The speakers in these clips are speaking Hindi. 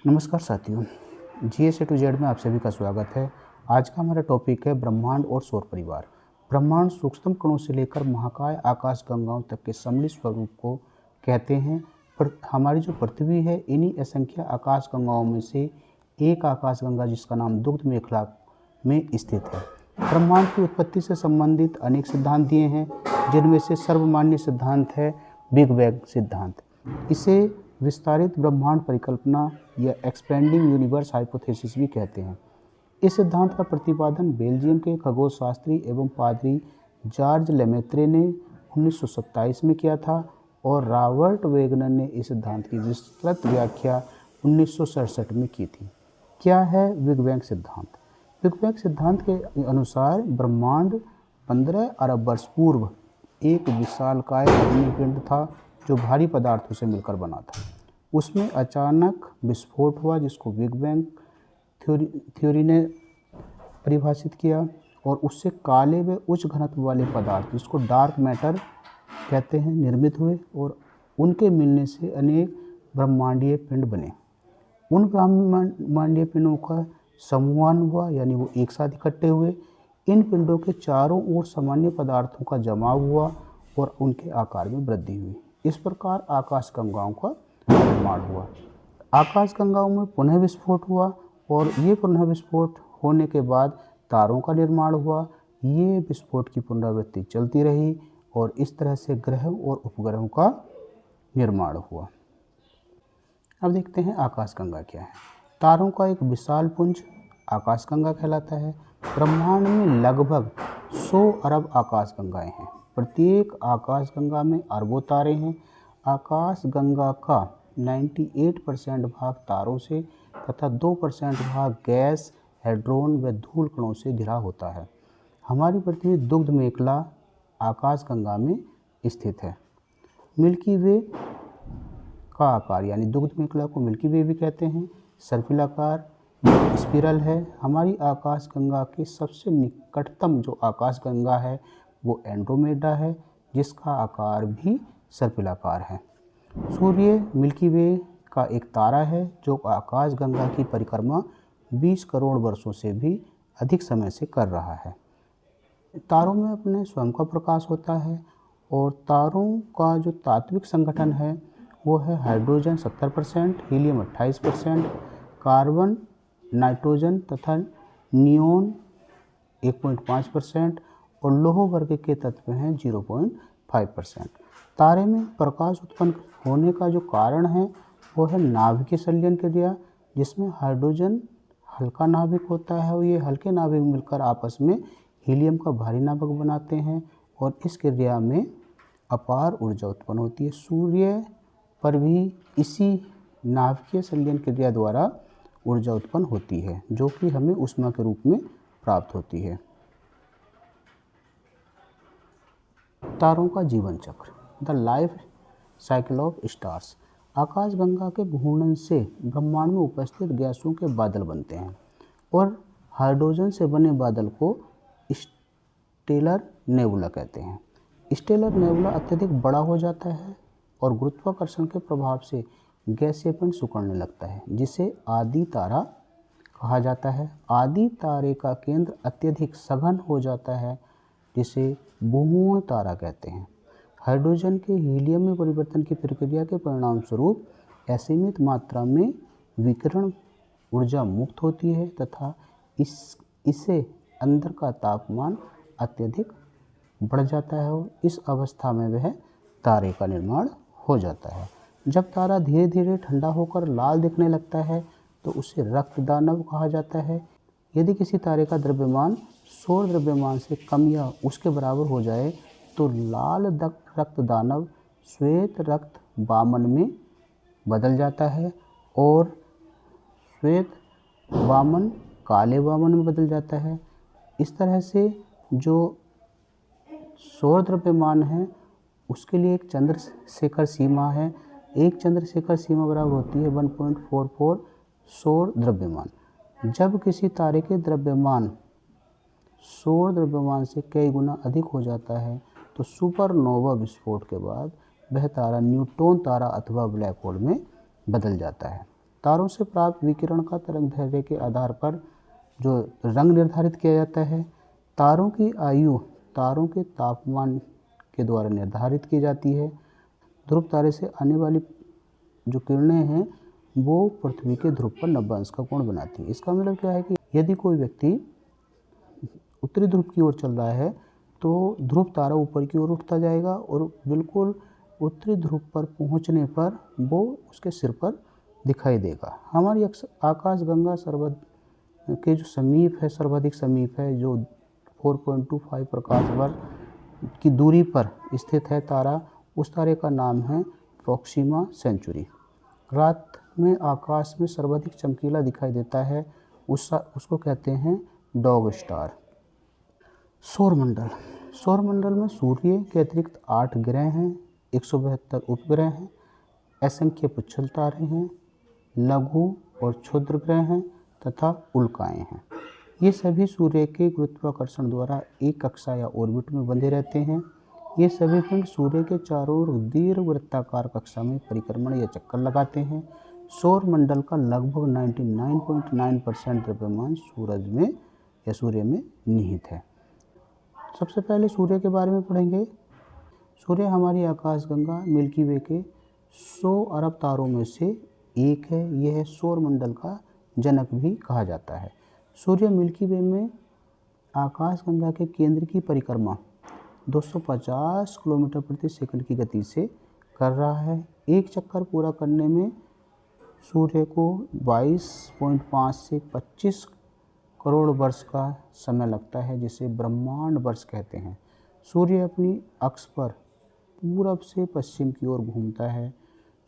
नमस्कार साथियों, GS A to Z में आप सभी का स्वागत है। आज का हमारा टॉपिक है ब्रह्मांड और सौर परिवार। ब्रह्मांड सूक्ष्म कणों से लेकर महाकाय आकाश गंगाओं तक के सम्मिलित स्वरूप को कहते हैं। पर हमारी जो पृथ्वी है, इन्हीं असंख्य आकाश गंगाओं में से एक आकाश गंगा जिसका नाम दुग्ध मेखला में स्थित है। ब्रह्मांड की उत्पत्ति से संबंधित अनेक सिद्धांत दिए हैं, जिनमें से सर्वमान्य सिद्धांत है बिग बैंग सिद्धांत। इसे विस्तारित ब्रह्मांड परिकल्पना या एक्सपेंडिंग यूनिवर्स हाइपोथेसिस भी कहते हैं। इस सिद्धांत का प्रतिपादन बेल्जियम के खगोलशास्त्री एवं पादरी जॉर्ज लेमेत्रे ने 1927 में किया था और रॉबर्ट वेगनर ने इस सिद्धांत की विस्तृत व्याख्या 1967 में की थी। क्या है बिग बैंग सिद्धांत? बिग बैंग सिद्धांत के अनुसार ब्रह्मांड 15 अरब वर्ष पूर्व एक विशालकाय अग्निपिंड था जो भारी पदार्थों से मिलकर बना था। उसमें अचानक विस्फोट हुआ, जिसको बिग बैंग थ्योरी ने परिभाषित किया, और उससे काले व उच्च घनत्व वाले पदार्थ, जिसको डार्क मैटर कहते हैं, निर्मित हुए और उनके मिलने से अनेक ब्रह्मांडीय पिंड बने। उन ब्रह्मांडीय पिंडों का समूहन हुआ, यानी वो एक साथ इकट्ठे हुए। इन पिंडों के चारों ओर सामान्य पदार्थों का जमाव हुआ और उनके आकार में वृद्धि हुई। इस प्रकार आकाश गंगाओं का निर्माण हुआ। आकाश गंगाओं में पुनः विस्फोट हुआ और ये पुनः विस्फोट होने के बाद तारों का निर्माण हुआ। ये विस्फोट की पुनरावृत्ति चलती रही और इस तरह से ग्रहों और उपग्रहों का निर्माण हुआ। अब देखते हैं आकाश गंगा क्या है। तारों का एक विशाल पुंज आकाश गंगा कहलाता है। ब्रह्मांड में लगभग 100 अरब आकाश गंगाएं हैं। प्रत्येक आकाश गंगा में अरबों तारे हैं। आकाश गंगा का 98% भाग तारों से तथा 2% भाग गैस, हेड्रोन व धूल कणों से घिरा होता है। हमारी पृथ्वी दुग्ध मेखला आकाश गंगा में स्थित है। मिल्की वे का आकार, यानी दुग्ध मेखला को मिल्की वे भी कहते हैं, सर्पिलाकार स्पिरल है। हमारी आकाश गंगा के सबसे निकटतम जो आकाश गंगा है वो एंड्रोमेडा है, जिसका आकार भी सर्पिलाकार है। सूर्य मिल्की वे का एक तारा है जो आकाश गंगा की परिक्रमा 20 करोड़ वर्षों से भी अधिक समय से कर रहा है। तारों में अपने स्वयं का प्रकाश होता है और तारों का जो तात्विक संगठन है वो है हाइड्रोजन 70%, हीलियम 28%, कार्बन, नाइट्रोजन तथा नियोन 1.5% और लोह वर्ग के तत्व हैं 0.5%। तारे में प्रकाश उत्पन्न होने का जो कारण है वो है नाभिकीय संलयन क्रिया, जिसमें हाइड्रोजन हल्का नाभिक होता है और ये हल्के नाभिक मिलकर आपस में हीलियम का भारी नाभिक बनाते हैं और इस क्रिया में अपार ऊर्जा उत्पन्न होती है। सूर्य पर भी इसी नाभिकीय संलयन क्रिया द्वारा ऊर्जा उत्पन्न होती है, जो कि हमें ऊष्मा के रूप में प्राप्त होती है। तारों का जीवन चक्र, the life cycle of stars. आकाश गंगा के घूर्णन से ब्रह्मांड में उपस्थित गैसों के बादल बनते हैं और हाइड्रोजन से बने बादल को स्टेलर नेबुला कहते हैं। स्टेलर नेबुला अत्यधिक बड़ा हो जाता है और गुरुत्वाकर्षण के प्रभाव से गैसीय पिंड सिकुड़ने लगता है, जिसे आदि तारा कहा जाता है। आदि तारे का केंद्र अत्यधिक सघन हो जाता है, जिसे बहुमूल तारा कहते हैं। हाइड्रोजन के हीलियम में परिवर्तन की प्रक्रिया के परिणाम स्वरूप असीमित मात्रा में विकिरण ऊर्जा मुक्त होती है तथा इससे अंदर का तापमान अत्यधिक बढ़ जाता है और इस अवस्था में वह तारे का निर्माण हो जाता है। जब तारा धीरे धीरे ठंडा होकर लाल दिखने लगता है तो उसे रक्त दानव कहा जाता है। यदि किसी तारे का द्रव्यमान सौर द्रव्यमान से कम या उसके बराबर हो जाए तो लाल रक्त दानव श्वेत रक्त वामन में बदल जाता है और श्वेत वामन काले वामन में बदल जाता है। इस तरह से जो सौर द्रव्यमान है उसके लिए एक चंद्रशेखर सीमा है। एक चंद्रशेखर सीमा बराबर होती है 1.44 सौर द्रव्यमान। जब किसी तारे के द्रव्यमान सौर द्रव्यमान से कई गुना अधिक हो जाता है तो सुपरनोवा विस्फोट के बाद वह तारा न्यूट्रॉन तारा अथवा ब्लैक होल में बदल जाता है। तारों से प्राप्त विकिरण का तरंगदैर्घ्य के आधार पर जो रंग निर्धारित किया जाता है। तारों की आयु तारों के तापमान के द्वारा निर्धारित की जाती है। ध्रुव तारे से आने वाली जो किरणें हैं वो पृथ्वी के ध्रुव पर 90 अंश का कोण बनाती है। इसका मतलब क्या है कि यदि कोई व्यक्ति उत्तरी ध्रुव की ओर चल रहा है तो ध्रुव तारा ऊपर की ओर उठता जाएगा और बिल्कुल उत्तरी ध्रुव पर पहुंचने पर वो उसके सिर पर दिखाई देगा। हमारी आकाशगंगा के जो समीप है, सर्वाधिक समीप है, जो 4.25 प्रकाश वर्ष की दूरी पर स्थित है तारा, उस तारे का नाम है प्रोक्सिमा सेंचुरी। रात में आकाश में सर्वाधिक चमकीला दिखाई देता है, उसको कहते हैं डॉग स्टार। सौरमंडल में सूर्य के अतिरिक्त 8 ग्रह हैं, 172 उपग्रह हैं, असंख्य पुच्छल तारे हैं, लघु और क्षुद्र ग्रह हैं तथा उल्काएं हैं। ये सभी सूर्य के गुरुत्वाकर्षण द्वारा एक कक्षा या ऑर्बिट में बंधे रहते हैं। ये सभी पिंड सूर्य के चारों ओर दीर्घवृत्ताकार कक्षा में परिक्रमण या चक्कर लगाते हैं। सौरमंडल का लगभग 99.9% द्रव्यमान सूर्य में निहित है। सबसे पहले सूर्य के बारे में पढ़ेंगे। सूर्य हमारी आकाशगंगा मिल्की वे के 100 अरब तारों में से एक है। यह सौरमंडल का जनक भी कहा जाता है। सूर्य मिल्की वे में आकाशगंगा के केंद्र की परिक्रमा 250 किलोमीटर प्रति सेकंड की गति से कर रहा है। एक चक्कर पूरा करने में सूर्य को 22.5 से 25 करोड़ वर्ष का समय लगता है, जिसे ब्रह्मांड वर्ष कहते हैं। सूर्य अपनी अक्ष पर पूरब से पश्चिम की ओर घूमता है।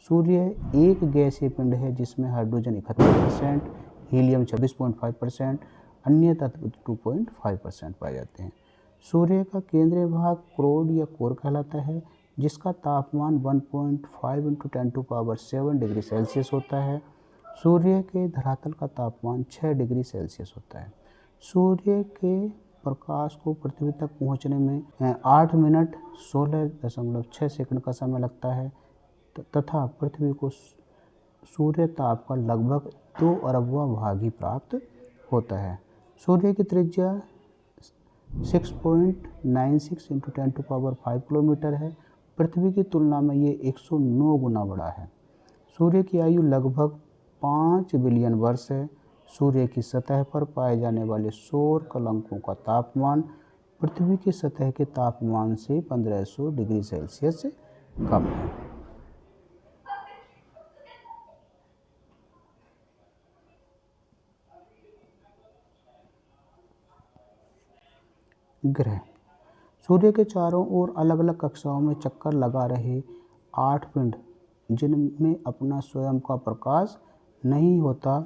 सूर्य एक गैसीय पिंड है जिसमें हाइड्रोजन 71%, हीलियम 26.5%, अन्य तत्व 2.5% पाए जाते हैं। सूर्य का केंद्रीय भाग क्रोड या कोर कहलाता है, जिसका तापमान 1.5 × 10⁻7 डिग्री सेल्सियस होता है। सूर्य के धरातल का तापमान 6 डिग्री सेल्सियस होता है। सूर्य के प्रकाश को पृथ्वी तक पहुंचने में 8 मिनट 16.6 सेकंड का समय लगता है तथा पृथ्वी को सूर्य ताप का लगभग 2 अरबवां भाग ही प्राप्त होता है। सूर्य की त्रिज्या 6.96 × 10⁵ किलोमीटर है। पृथ्वी की तुलना में ये 109 गुना बड़ा है। सूर्य की आयु लगभग 5 बिलियन वर्ष है। सूर्य की सतह पर पाए जाने वाले सौर कलंकों का तापमान पृथ्वी की सतह के तापमान से 1500 डिग्री सेल्सियस से कम है। ग्रह। सूर्य के चारों ओर अलग अलग कक्षाओं में चक्कर लगा रहे 8 पिंड जिनमें अपना स्वयं का प्रकाश नहीं होता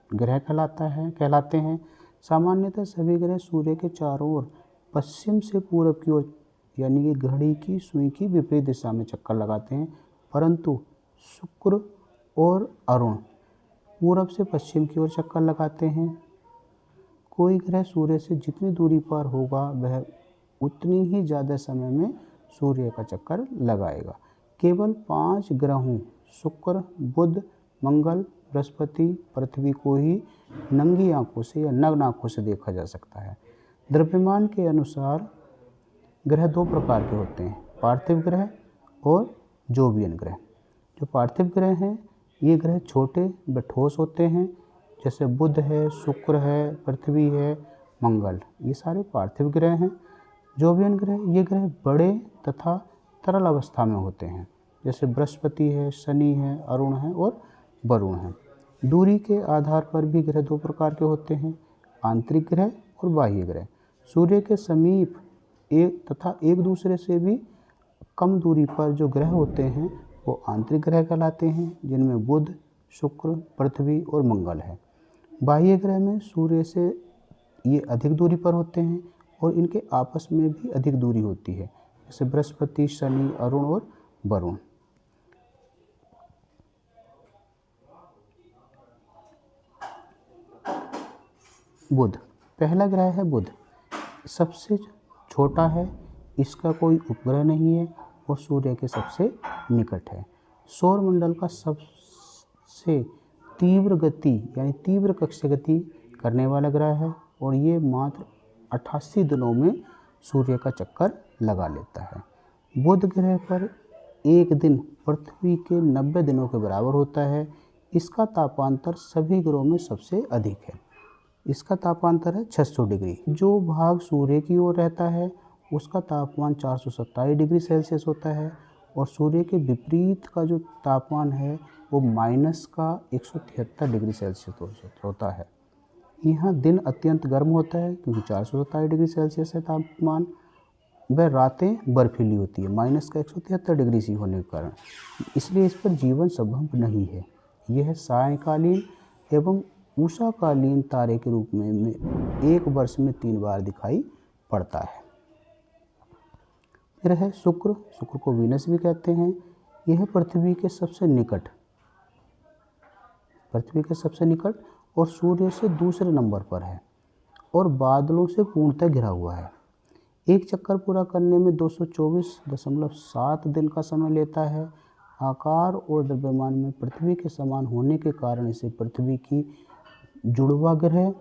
ग्रह कहलाते हैं। सामान्यतः सभी ग्रह सूर्य के चारों ओर पश्चिम से पूरब की ओर यानी कि घड़ी की सुई की विपरीत दिशा में चक्कर लगाते हैं, परंतु शुक्र और अरुण पूरब से पश्चिम की ओर चक्कर लगाते हैं। कोई ग्रह सूर्य से जितनी दूरी पर होगा वह उतनी ही ज़्यादा समय में सूर्य का चक्कर लगाएगा। केवल 5 ग्रहों शुक्र, बुध, मंगल, बृहस्पति, पृथ्वी को ही नंगी आंखों से या नग्न आंखों से देखा जा सकता है। द्रव्यमान के अनुसार ग्रह 2 प्रकार के होते हैं, पार्थिव ग्रह और जोवियन ग्रह। जो पार्थिव ग्रह हैं ये ग्रह छोटे व ठोस होते हैं, जैसे बुध है, शुक्र है, पृथ्वी है, मंगल, ये सारे पार्थिव ग्रह हैं। जोवियन ग्रह ये ग्रह बड़े तथा तरल अवस्था में होते हैं, जैसे बृहस्पति है, शनि है, अरुण है और वरुण है। दूरी के आधार पर भी ग्रह 2 प्रकार के होते हैं, आंतरिक ग्रह और बाह्य ग्रह। सूर्य के समीप एक दूसरे से भी कम दूरी पर जो ग्रह होते हैं वो आंतरिक ग्रह कहलाते हैं, जिनमें बुध, शुक्र, पृथ्वी और मंगल है। बाह्य ग्रह में सूर्य से ये अधिक दूरी पर होते हैं और इनके आपस में भी अधिक दूरी होती है, जैसे बृहस्पति, शनि, अरुण और वरुण। बुध पहला ग्रह है। बुध सबसे छोटा है, इसका कोई उपग्रह नहीं है और सूर्य के सबसे निकट है। सौरमंडल का सबसे तीव्र गति यानी तीव्र कक्षीय गति करने वाला ग्रह है और ये मात्र 88 दिनों में सूर्य का चक्कर लगा लेता है। बुध ग्रह पर एक दिन पृथ्वी के 90 दिनों के बराबर होता है। इसका तापांतर सभी ग्रहों में सबसे अधिक है। इसका तापांतर है 600 डिग्री। जो भाग सूर्य की ओर रहता है उसका तापमान 427 डिग्री सेल्सियस होता है और सूर्य के विपरीत का जो तापमान है वो माइनस का 173 डिग्री सेल्सियस होता है। यहाँ दिन अत्यंत गर्म होता है क्योंकि 427 डिग्री सेल्सियस है तापमान। वह रातें बर्फीली होती है माइनस का 173 डिग्री सी होने के कारण, इसलिए इस पर जीवन संभव नहीं है। यह सायंकालीन एवं उषाकालीन तारे के रूप में एक वर्ष में 3 बार दिखाई पड़ता है। फिर है शुक्र। शुक्र को वीनस भी कहते हैं। यह पृथ्वी के सबसे निकट और सूर्य से दूसरे नंबर पर है और बादलों से पूर्णतः घिरा हुआ है। एक चक्कर पूरा करने में 224.7 दिन का समय लेता है। आकार और द्रव्यमान में पृथ्वी के समान होने के कारण इसे पृथ्वी की जुड़वा ग्रह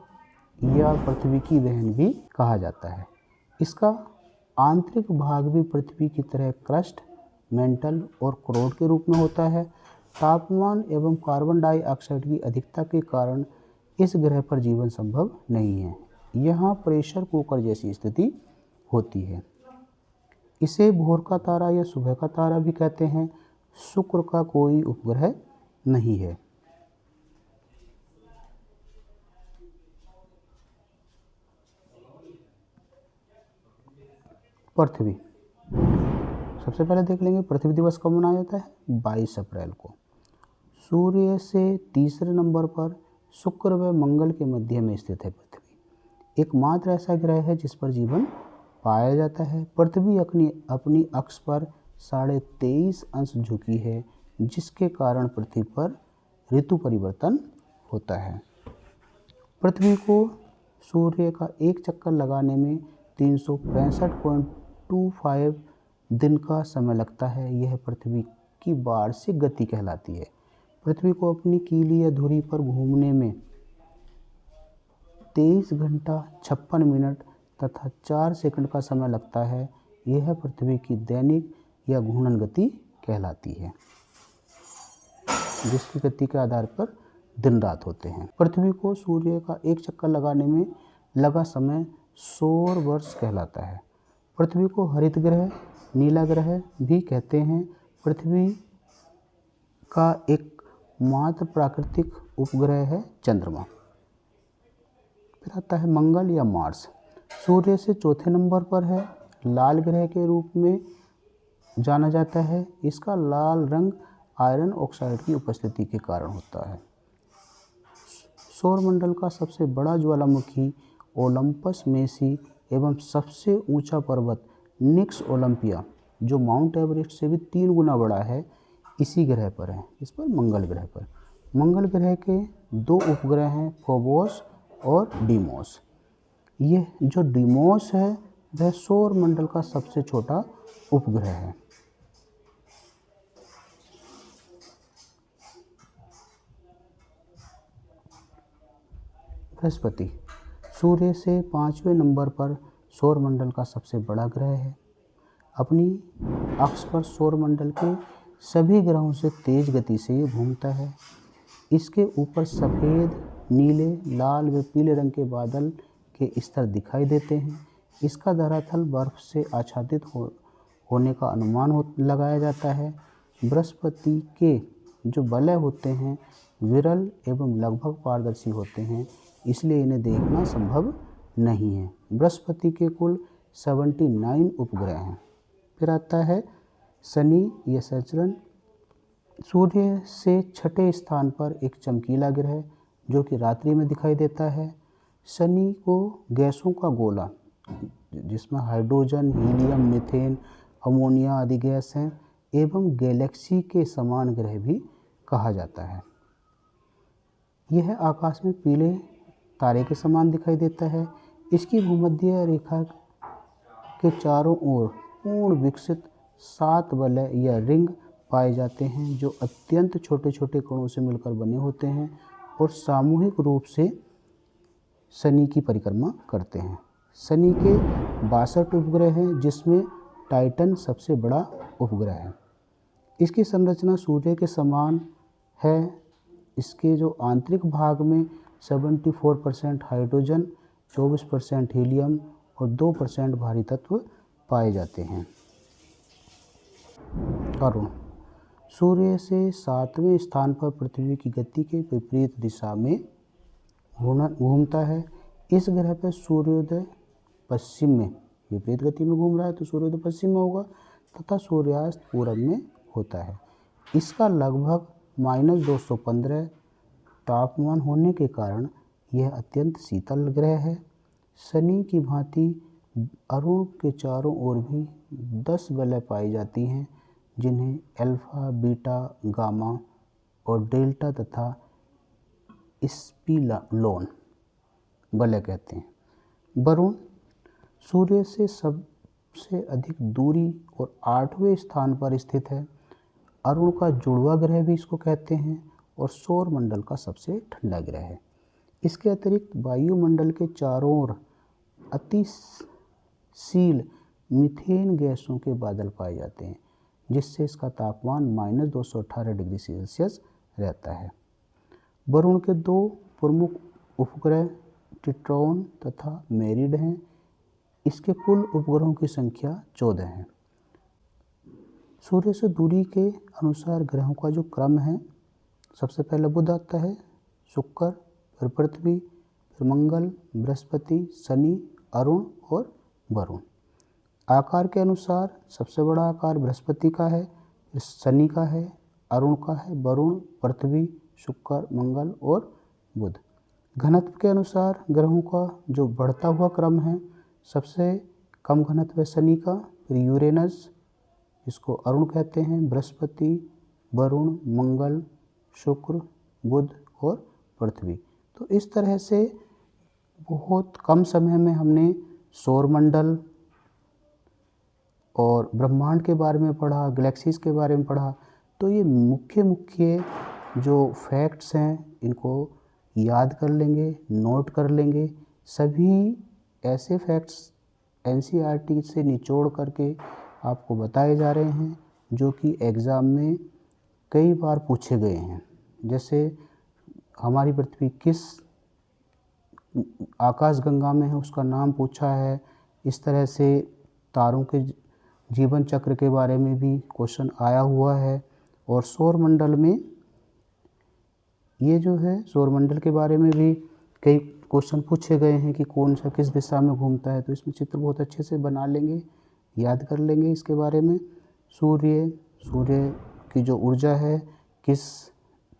या पृथ्वी की बहन भी कहा जाता है। इसका आंतरिक भाग भी पृथ्वी की तरह क्रस्ट, मेंटल और कोर के रूप में होता है। तापमान एवं कार्बन डाइऑक्साइड की अधिकता के कारण इस ग्रह पर जीवन संभव नहीं है। यहाँ प्रेशर कुकर जैसी स्थिति होती है। इसे भोर का तारा या सुबह का तारा भी कहते हैं। शुक्र का कोई उपग्रह नहीं है। पृथ्वी, सबसे पहले देख लेंगे पृथ्वी दिवस कब मनाया जाता है। 22 अप्रैल को। सूर्य से तीसरे नंबर पर शुक्र व मंगल के मध्य में स्थित है पृथ्वी। एकमात्र ऐसा ग्रह है जिस पर जीवन पाया जाता है। पृथ्वी अपनी अक्ष पर 23.5 अंश झुकी है जिसके कारण पृथ्वी पर ऋतु परिवर्तन होता है। पृथ्वी को सूर्य का एक चक्कर लगाने में 365.25 दिन का समय लगता है। यह पृथ्वी की वार्षिक गति कहलाती है। पृथ्वी को अपनी कीली या धुरी पर घूमने में 23 घंटा 56 मिनट तथा 4 सेकंड का समय लगता है। यह पृथ्वी की दैनिक या घूर्णन गति कहलाती है, जिसकी गति के आधार पर दिन रात होते हैं। पृथ्वी को सूर्य का एक चक्कर लगाने में लगा समय सौर वर्ष कहलाता है। पृथ्वी को हरित ग्रह, नीला ग्रह भी कहते हैं। पृथ्वी का एक मात्र प्राकृतिक उपग्रह है चंद्रमा। फिर आता है मंगल या मार्स। सूर्य से चौथे नंबर पर है। लाल ग्रह के रूप में जाना जाता है। इसका लाल रंग आयरन ऑक्साइड की उपस्थिति के कारण होता है। सौरमंडल का सबसे बड़ा ज्वालामुखी ओलंपस मेसी एवं सबसे ऊंचा पर्वत निक्स ओलंपिया, जो माउंट एवरेस्ट से भी 3 गुना बड़ा है, इसी ग्रह पर है। इस पर मंगल ग्रह पर। मंगल ग्रह के 2 उपग्रह हैं, फोबोस और डीमोस। यह जो डीमोस है वह सौरमंडल का सबसे छोटा उपग्रह है। बृहस्पति सूर्य से 5वें नंबर पर सौरमंडल का सबसे बड़ा ग्रह है। अपनी अक्ष पर सौरमंडल के सभी ग्रहों से तेज गति से ये घूमता है। इसके ऊपर सफ़ेद, नीले, लाल व पीले रंग के बादल के स्तर दिखाई देते हैं। इसका धरातल बर्फ से आच्छादित होने का अनुमान लगाया जाता है। बृहस्पति के जो वलय होते हैं विरल एवं लगभग पारदर्शी होते हैं, इसलिए इन्हें देखना संभव नहीं है। बृहस्पति के कुल 79 उपग्रह हैं। फिर आता है शनि या सैटर्न। सूर्य से 6ठे स्थान पर एक चमकीला ग्रह जो कि रात्रि में दिखाई देता है। शनि को गैसों का गोला, जिसमें हाइड्रोजन, हीलियम, मीथेन, अमोनिया आदि गैस हैं, एवं गैलेक्सी के समान ग्रह भी कहा जाता है। यह आकाश में पीले तारे के समान दिखाई देता है। इसकी भूमध्य रेखा के चारों ओर पूर्ण विकसित 7 वलय या रिंग पाए जाते हैं जो अत्यंत छोटे छोटे कणों से मिलकर बने होते हैं और सामूहिक रूप से शनि की परिक्रमा करते हैं। शनि के 62 उपग्रह हैं जिसमें टाइटन सबसे बड़ा उपग्रह है। इसकी संरचना सूर्य के समान है। इसके जो आंतरिक भाग में 74% हाइड्रोजन, 24% हीलियम और 2% भारी तत्व पाए जाते हैं। अरुण सूर्य से 7वें स्थान पर पृथ्वी की गति के विपरीत दिशा में घूमता है। इस ग्रह पर सूर्योदय पश्चिम में, विपरीत गति में घूम रहा है तो सूर्योदय पश्चिम में होगा तथा सूर्यास्त पूरब में होता है। इसका लगभग -215 तापमान होने के कारण यह अत्यंत शीतल ग्रह है। शनि की भांति अरुण के चारों ओर भी 10 वलय पाई जाती हैं जिन्हें अल्फा, बीटा, गामा और डेल्टा तथा स्पिलोन वलय कहते हैं। वरुण सूर्य से सबसे अधिक दूरी और 8वें स्थान पर स्थित है। अरुण का जुड़वा ग्रह भी इसको कहते हैं और सौर मंडल का सबसे ठंडा ग्रह है। इसके अतिरिक्त वायुमंडल के चारों ओर अतिशील मीथेन गैसों के बादल पाए जाते हैं जिससे इसका तापमान -218 डिग्री सेल्सियस रहता है। वरुण के 2 प्रमुख उपग्रह टिट्रॉन तथा मेरिड हैं। इसके कुल उपग्रहों की संख्या 14 है। सूर्य से दूरी के अनुसार ग्रहों का जो क्रम है, सबसे पहले बुध आता है, शुक्र, फिर पृथ्वी, फिर मंगल, बृहस्पति, शनि, अरुण और वरुण। आकार के अनुसार सबसे बड़ा आकार बृहस्पति का है, फिर शनि का है, अरुण का है, वरुण, पृथ्वी, शुक्र, मंगल और बुध। घनत्व के अनुसार ग्रहों का जो बढ़ता हुआ क्रम है, सबसे कम घनत्व है शनि का, फिर यूरेनस जिसको अरुण कहते हैं, बृहस्पति, वरुण, मंगल, शुक्र, बुध और पृथ्वी। तो इस तरह से बहुत कम समय में हमने सौरमंडल और ब्रह्मांड के बारे में पढ़ा, गैलेक्सीज के बारे में पढ़ा। तो ये मुख्य जो फैक्ट्स हैं इनको याद कर लेंगे, नोट कर लेंगे। सभी ऐसे फैक्ट्स एनसीईआरटी से निचोड़ करके आपको बताए जा रहे हैं जो कि एग्ज़ाम में कई बार पूछे गए हैं। जैसे हमारी पृथ्वी किस आकाशगंगा में है उसका नाम पूछा है। इस तरह से तारों के जीवन चक्र के बारे में भी क्वेश्चन आया हुआ है। और सौरमंडल में ये जो है सौरमंडल के बारे में भी कई क्वेश्चन पूछे गए हैं कि कौन सा किस दिशा में घूमता है। तो इसमें चित्र बहुत अच्छे से बना लेंगे, याद कर लेंगे इसके बारे में। सूर्य की जो ऊर्जा है किस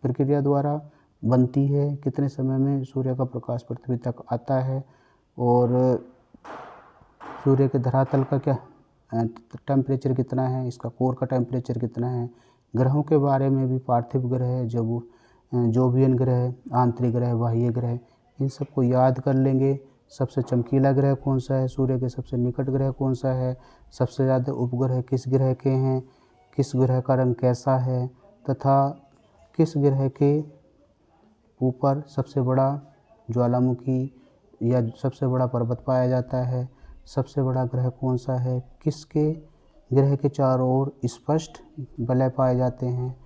प्रक्रिया द्वारा बनती है, कितने समय में सूर्य का प्रकाश पृथ्वी तक आता है, और सूर्य के धरातल का क्या टेम्परेचर कितना है, इसका कोर का टेम्परेचर कितना है। ग्रहों के बारे में भी पार्थिव ग्रह, जोवियन ग्रह, आंतरिक ग्रह, बाह्य ग्रह, इन सबको याद कर लेंगे। सबसे चमकीला ग्रह कौन सा है, सूर्य के सबसे निकट ग्रह कौन सा है, सबसे ज़्यादा उपग्रह किस ग्रह के हैं, किस ग्रह का रंग कैसा है, तथा किस ग्रह के ऊपर सबसे बड़ा ज्वालामुखी या सबसे बड़ा पर्वत पाया जाता है, सबसे बड़ा ग्रह कौन सा है, किसके ग्रह के चारों ओर स्पष्ट वलय पाए जाते हैं।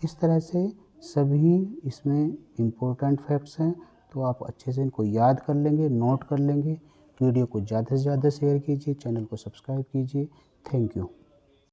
इस तरह से सभी इसमें इम्पोर्टेंट फैक्ट्स हैं। तो आप अच्छे से इनको याद कर लेंगे, नोट कर लेंगे। वीडियो को ज़्यादा से ज़्यादा शेयर कीजिए, चैनल को सब्सक्राइब कीजिए। Thank you.